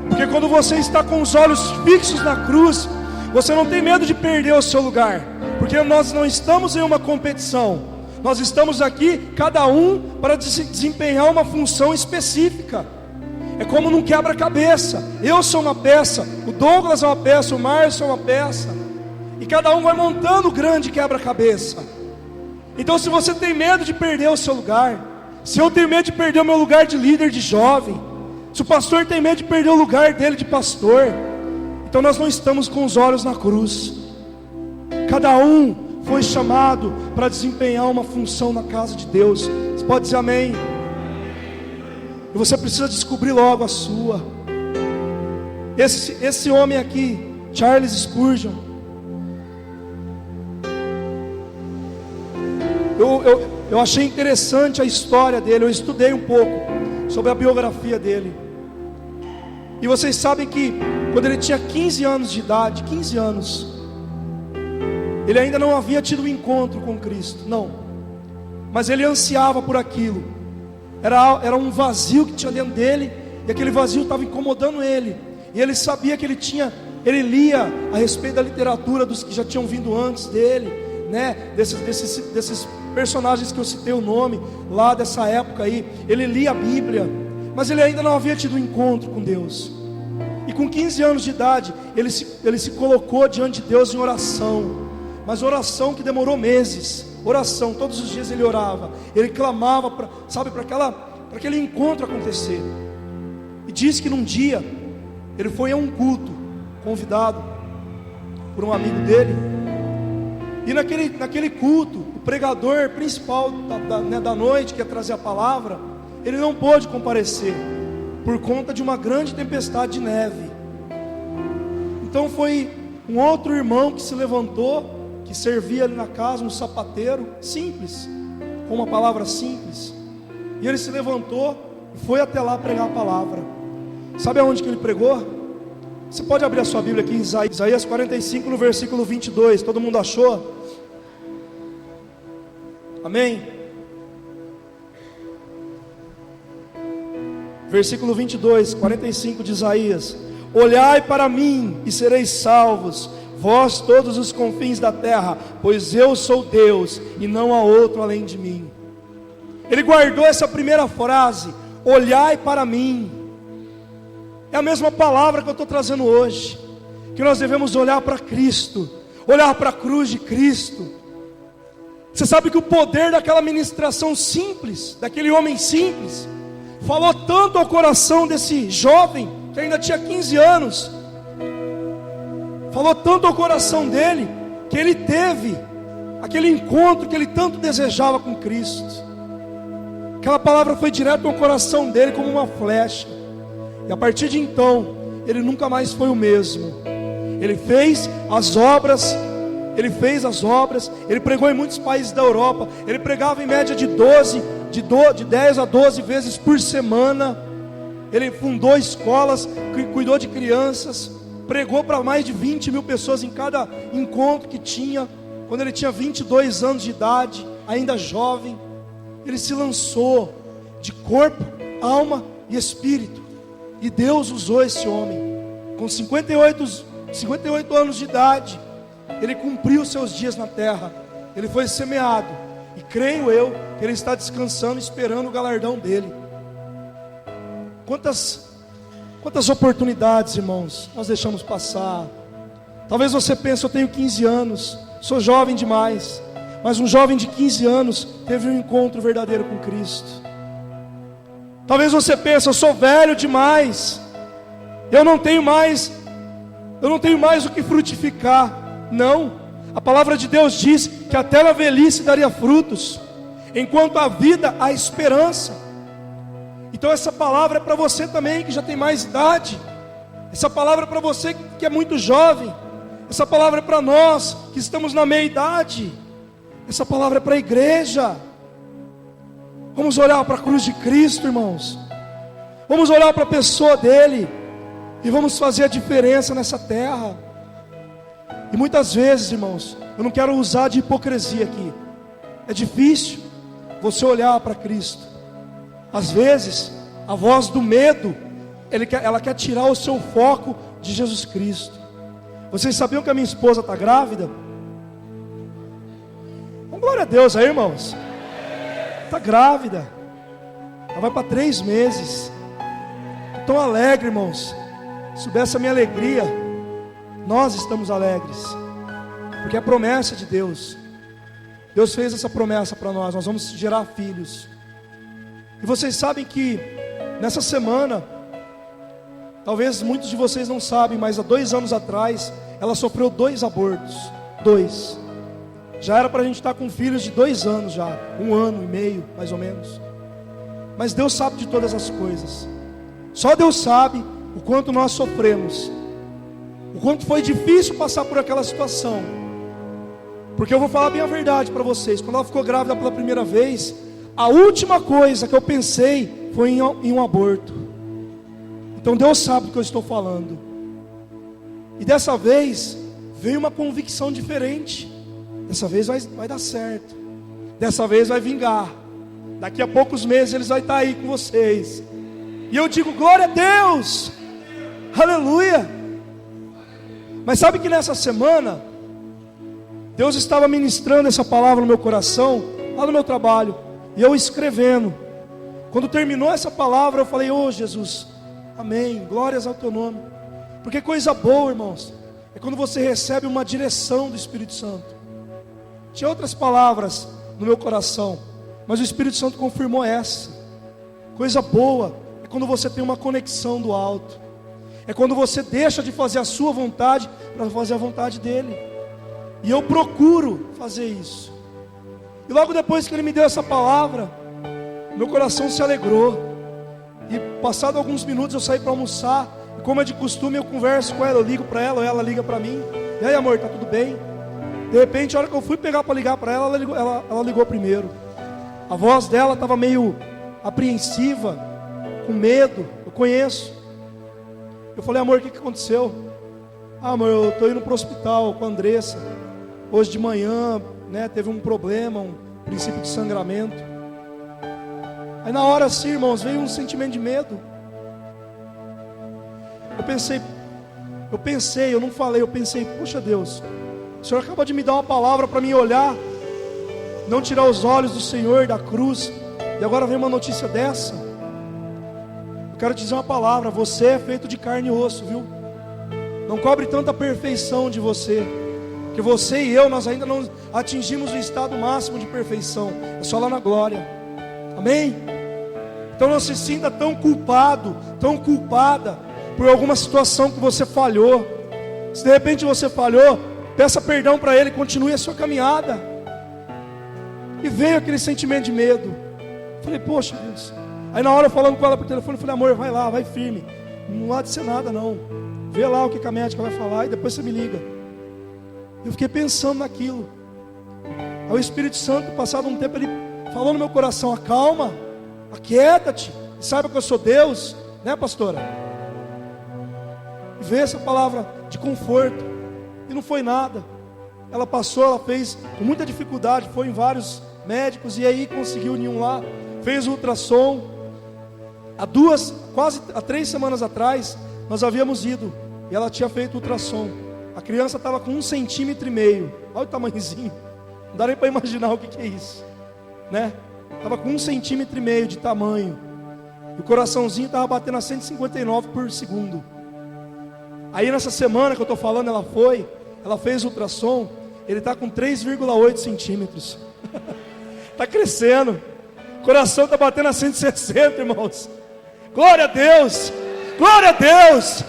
porque quando você está com os olhos fixos na cruz, você não tem medo de perder o seu lugar, porque nós não estamos em uma competição. Nós estamos aqui, cada um, para desempenhar uma função específica. É como num quebra-cabeça. Eu sou uma peça, o Douglas é uma peça, o Márcio é uma peça, e cada um vai montando o grande quebra-cabeça. Então, se você tem medo de perder o seu lugar, se eu tenho medo de perder o meu lugar de líder de jovem, se o pastor tem medo de perder o lugar dele de pastor, então nós não estamos com os olhos na cruz. Cada um foi chamado para desempenhar uma função na casa de Deus. Você pode dizer amém? E você precisa descobrir logo a sua. Esse homem aqui, Charles Spurgeon, eu achei interessante a história dele. Eu estudei um pouco sobre a biografia dele. E vocês sabem que quando ele tinha 15 anos de idade, 15 anos, Ele ainda não havia tido um encontro com Cristo, não. Mas ele ansiava por aquilo. Era um vazio que tinha dentro dele, e aquele vazio estava incomodando ele. E ele sabia que ele lia a respeito da literatura dos que já tinham vindo antes dele, né? Desses personagens que eu citei o nome, lá dessa época aí. Ele lia a Bíblia, mas ele ainda não havia tido um encontro com Deus. E com 15 anos de idade, ele se colocou diante de Deus em oração. Mas oração que demorou meses. Oração, todos os dias ele orava. Ele clamava para aquele encontro acontecer. E diz que num dia ele foi a um culto, convidado por um amigo dele. E naquele culto, o pregador principal da noite, que ia trazer a palavra, ele não pôde comparecer por conta de uma grande tempestade de neve. Então foi um outro irmão que se levantou, que servia ali na casa, um sapateiro simples, com uma palavra simples. E ele se levantou e foi até lá pregar a palavra. Sabe aonde que ele pregou? Você pode abrir a sua Bíblia aqui em Isaías 45, no versículo 22. Todo mundo achou? Amém? Versículo 22, 45 de Isaías: olhai para mim e sereis salvos, vós todos os confins da terra, pois eu sou Deus e não há outro além de mim. Ele guardou essa primeira frase, olhai para mim. É a mesma palavra que eu estou trazendo hoje, que nós devemos olhar para Cristo, olhar para a cruz de Cristo. Você sabe que o poder daquela ministração simples, daquele homem simples, falou tanto ao coração desse jovem, que ainda tinha 15 anos, falou tanto ao coração dele, que ele teve aquele encontro que ele tanto desejava com Cristo. Aquela palavra foi direto ao coração dele como uma flecha. E a partir de então, ele nunca mais foi o mesmo. Ele fez as obras, ele pregou em muitos países da Europa. Ele pregava em média de 10 a 12 vezes por semana. Ele fundou escolas, cuidou de crianças, pregou para mais de 20 mil pessoas em cada encontro que tinha. Quando ele tinha 22 anos de idade, ainda jovem, ele se lançou de corpo, alma e espírito. E Deus usou esse homem. Com 58 anos de idade, ele cumpriu seus dias na terra. Ele foi semeado. E creio eu que ele está descansando, esperando o galardão dele. Quantas oportunidades, irmãos, nós deixamos passar. Talvez você pense, eu tenho 15 anos, sou jovem demais. Mas um jovem de 15 anos teve um encontro verdadeiro com Cristo. Talvez você pense, eu sou velho demais, eu não tenho mais o que frutificar. Não, a palavra de Deus diz que até na velhice daria frutos. Enquanto há vida, há esperança. Então essa palavra é para você também que já tem mais idade. Essa palavra é para você que é muito jovem. Essa palavra é para nós que estamos na meia idade. Essa palavra é para a igreja. Vamos olhar para a cruz de Cristo, irmãos. Vamos olhar para a pessoa dele e vamos fazer a diferença nessa terra. E muitas vezes, irmãos, eu não quero usar de hipocrisia aqui. É difícil você olhar para Cristo. Às vezes, a voz do medo, ela quer tirar o seu foco de Jesus Cristo. Vocês sabiam que a minha esposa está grávida? Glória a Deus aí, irmãos. Está grávida. Ela vai para 3 meses. Estou tão alegre, irmãos. Se soubesse a minha alegria, nós estamos alegres, porque é a promessa de Deus. Deus fez essa promessa para nós. Nós vamos gerar filhos. E vocês sabem que nessa semana, talvez muitos de vocês não sabem, mas há 2 anos atrás ela sofreu 2 abortos. 2. Já era para a gente estar com filhos de 2 anos já, 1 ano e meio, mais ou menos. Mas Deus sabe de todas as coisas. Só Deus sabe o quanto nós sofremos, o quanto foi difícil passar por aquela situação. Porque eu vou falar bem a verdade para vocês. Quando ela ficou grávida pela primeira vez, a última coisa que eu pensei foi em um aborto. Então Deus sabe do que eu estou falando. E dessa vez veio uma convicção diferente. dessa vez vai dar certo, dessa vez vai vingar, daqui a poucos meses eles vão estar aí com vocês. E eu digo, glória a Deus, aleluia. Mas sabe que nessa semana, Deus estava ministrando essa palavra no meu coração, lá no meu trabalho, e eu escrevendo. Quando terminou essa palavra, eu falei, ô Jesus, amém, glórias ao teu nome. Porque coisa boa, irmãos, é quando você recebe uma direção do Espírito Santo. Tinha outras palavras no meu coração, mas o Espírito Santo confirmou essa. Coisa boa é quando você tem uma conexão do alto. É quando você deixa de fazer a sua vontade para fazer a vontade dele. E eu procuro fazer isso. E logo depois que ele me deu essa palavra, meu coração se alegrou. E passado alguns minutos eu saí para almoçar. E como é de costume, eu converso com ela, eu ligo para ela, ou ela liga para mim. E aí, amor, tá tudo bem? De repente, a hora que eu fui pegar para ligar para ela, ela ligou primeiro. A voz dela estava meio apreensiva, com medo. Eu conheço. Eu falei, amor, o que aconteceu? Ah, amor, eu estou indo para o hospital com a Andressa. Hoje de manhã, né, teve um problema, um princípio de sangramento. Aí na hora assim, irmãos, veio um sentimento de medo. Eu não falei, eu pensei, puxa Deus, o Senhor acaba de me dar uma palavra para mim olhar, não tirar os olhos do Senhor, da cruz, e agora vem uma notícia dessa. Eu quero te dizer uma palavra, você é feito de carne e osso, viu? Não cobre tanta perfeição de você, que você e eu, nós ainda não atingimos o estado máximo de perfeição, é só lá na glória, amém? Então não se sinta tão culpado, tão culpada, por alguma situação que você falhou. Se de repente você falhou, peça perdão para Ele, continue a sua caminhada. E veio aquele sentimento de medo. Falei, poxa Deus. Aí na hora eu falando com ela por telefone, eu falei, amor, vai lá, vai firme, não há de ser nada não, vê lá o que a médica vai falar e depois você me liga. Eu fiquei pensando naquilo. Aí o Espírito Santo, passado um tempo, ele falou no meu coração, acalma, aquieta-te, saiba que eu sou Deus, né, pastora? E veio essa palavra de conforto, e não foi nada. Ela passou, ela fez com muita dificuldade, foi em vários médicos, e aí conseguiu nenhum lá, fez o ultrassom. Quase há 3 semanas atrás, nós havíamos ido, e ela tinha feito o ultrassom. A criança estava com 1,5 centímetro, olha o tamanhozinho, não dá nem para imaginar o que é isso, né? Estava com 1,5 centímetro de tamanho, e o coraçãozinho estava batendo a 159 por segundo. Aí nessa semana que eu estou falando, ela fez o ultrassom, ele está com 3,8 centímetros, está crescendo, o coração está batendo a 160, irmãos, glória a Deus, glória a Deus.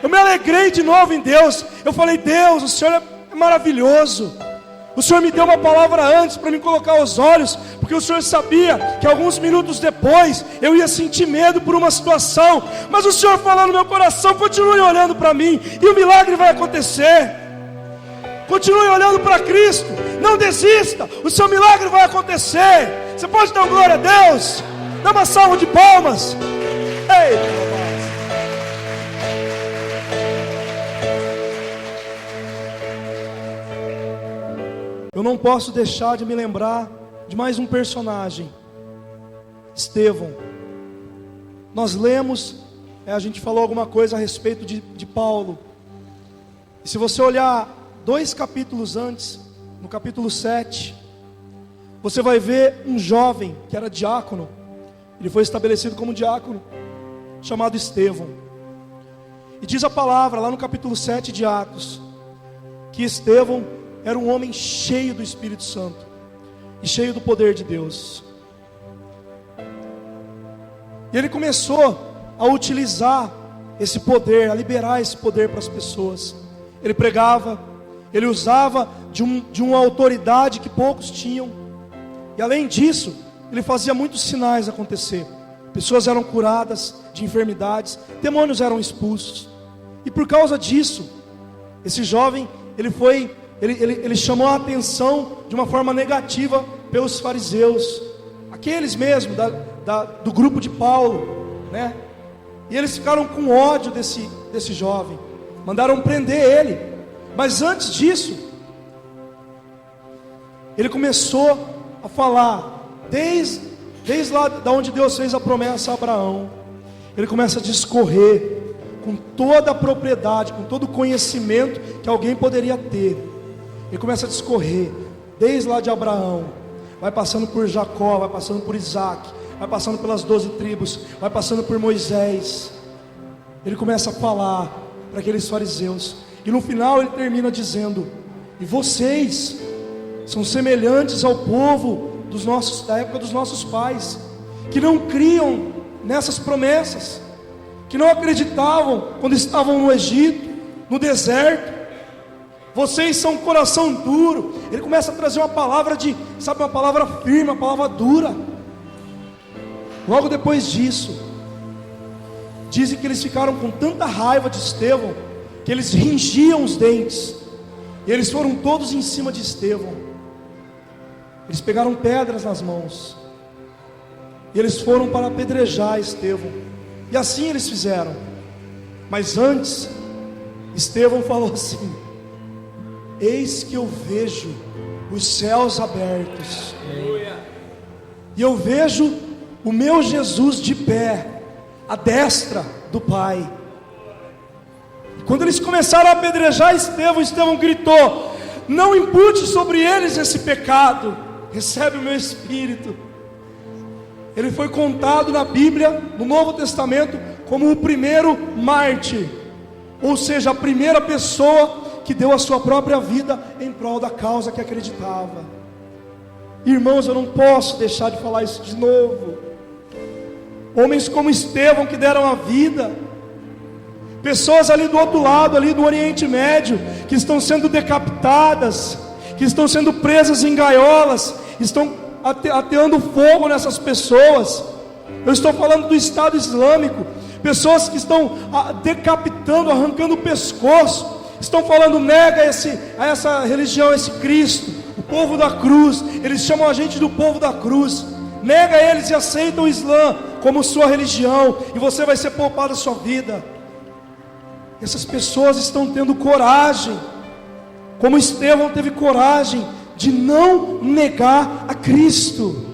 Eu me alegrei de novo em Deus, eu falei, Deus, o Senhor é maravilhoso, o Senhor me deu uma palavra antes para me colocar os olhos, porque o Senhor sabia que alguns minutos depois eu ia sentir medo por uma situação, mas o Senhor falou no meu coração, continue olhando para mim, e o milagre vai acontecer. Continue olhando para Cristo, não desista, o seu milagre vai acontecer. Você pode dar glória a Deus? Dá uma salva de palmas. Ei! Eu não posso deixar de me lembrar de mais um personagem, Estevão. Nós lemos, a gente falou alguma coisa a respeito de Paulo. E se você olhar 2 capítulos antes, no capítulo 7, você vai ver um jovem que era diácono. Ele foi estabelecido como diácono, chamado Estevão. E diz a palavra lá no capítulo 7 de Atos, que Estevão era um homem cheio do Espírito Santo e cheio do poder de Deus. E ele começou a utilizar esse poder, a liberar esse poder para as pessoas. Ele pregava, ele usava de uma autoridade que poucos tinham. E além disso, ele fazia muitos sinais acontecer. Pessoas eram curadas de enfermidades, demônios eram expulsos. E por causa disso, esse jovem, ele chamou a atenção de uma forma negativa pelos fariseus, aqueles mesmo do grupo de Paulo, né? E eles ficaram com ódio desse jovem, mandaram prender ele. Mas antes disso, ele começou a falar, desde lá da onde Deus fez a promessa a Abraão. Ele começa a discorrer com toda a propriedade, com todo o conhecimento que alguém poderia ter. Ele começa a discorrer, desde lá de Abraão, vai passando por Jacó, vai passando por Isaac, vai passando pelas 12 tribos, vai passando por Moisés. Ele começa a falar para aqueles fariseus, e no final ele termina dizendo: e vocês são semelhantes ao povo da época dos nossos pais, que não criam nessas promessas, que não acreditavam quando estavam no Egito, no deserto. Vocês são um coração duro. Ele começa a trazer uma palavra uma palavra firme, uma palavra dura. Logo depois disso, dizem que eles ficaram com tanta raiva de Estevão, que eles rangiam os dentes, e eles foram todos em cima de Estevão. Eles pegaram pedras nas mãos, e eles foram para apedrejar Estevão, e assim eles fizeram. Mas antes, Estevão falou assim: eis que eu vejo os céus abertos, e eu vejo o meu Jesus de pé, à destra do Pai. E quando eles começaram a apedrejar Estevão gritou: não impute sobre eles esse pecado, recebe o meu espírito. Ele foi contado na Bíblia, no Novo Testamento, como o primeiro mártir, ou seja, a primeira pessoa que deu a sua própria vida em prol da causa que acreditava. Irmãos, eu não posso deixar de falar isso de novo. Homens como Estevão que deram a vida, pessoas ali do outro lado, ali do Oriente Médio, que estão sendo decapitadas, que estão sendo presas em gaiolas, estão ateando fogo nessas pessoas. Eu estou falando do Estado Islâmico, pessoas que estão decapitando, arrancando o pescoço, estão falando: nega a essa religião, esse Cristo, o povo da cruz. Eles chamam a gente do povo da cruz. Nega eles e aceita o Islã como sua religião, e você vai ser poupado da sua vida. Essas pessoas estão tendo coragem, como Estevão teve coragem de não negar a Cristo.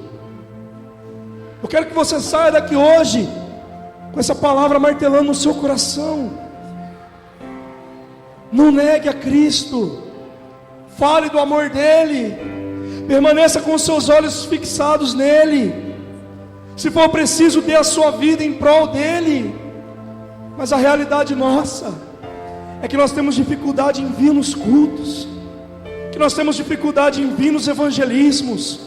Eu quero que você saia daqui hoje com essa palavra martelando no seu coração. Não negue a Cristo, fale do amor dele, permaneça com os seus olhos fixados nele. Se for preciso, dê a sua vida em prol dele. Mas a realidade nossa é que nós temos dificuldade em vir nos cultos, que nós temos dificuldade em vir nos evangelismos.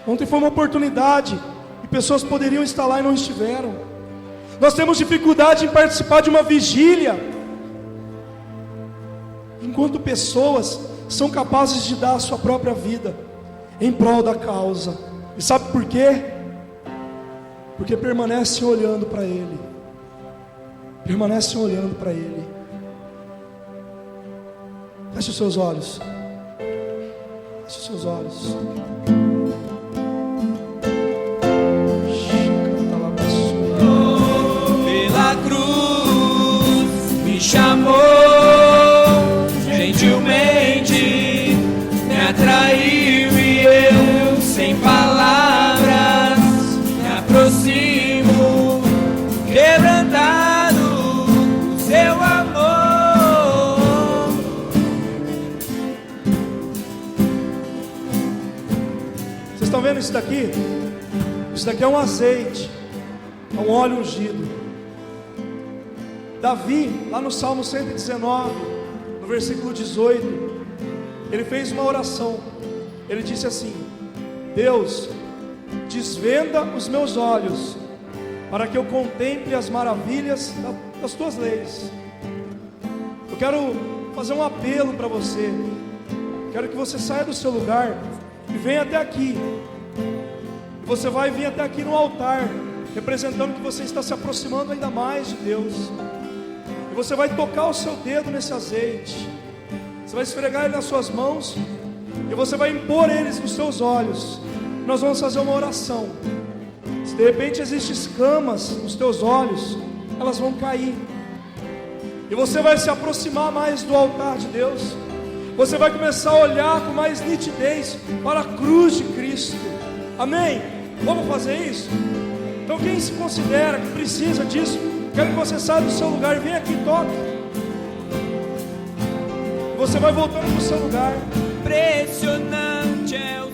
Ontem foi uma oportunidade e pessoas poderiam estar lá e não estiveram. Nós temos dificuldade em participar de uma vigília, enquanto pessoas são capazes de dar a sua própria vida em prol da causa. E sabe por quê? Porque permanecem olhando para Ele. Permanecem olhando para Ele. Feche os seus olhos. Feche os seus olhos. Pela cruz me chamou, gentilmente me atraiu, e eu sem palavras me aproximo, quebrantado o seu amor. Vocês estão vendo isso daqui? Isso daqui é um azeite, é um óleo ungido. Davi, lá no Salmo 119, no versículo 18, ele fez uma oração. Ele disse assim: Deus, desvenda os meus olhos, para que eu contemple as maravilhas das tuas leis. Eu quero fazer um apelo para você. Quero que você saia do seu lugar e venha até aqui. E você vai vir até aqui no altar, representando que você está se aproximando ainda mais de Deus. E você vai tocar o seu dedo nesse azeite. Você vai esfregar ele nas suas mãos, e você vai impor eles nos seus olhos. Nós vamos fazer uma oração. Se de repente existem escamas nos teus olhos, elas vão cair, e você vai se aproximar mais do altar de Deus. Você vai começar a olhar com mais nitidez para a cruz de Cristo. Amém? Vamos fazer isso? Então quem se considera que precisa disso, quero que você saia do seu lugar e venha aqui e toque. Você vai voltando para o seu lugar. Impressionante é o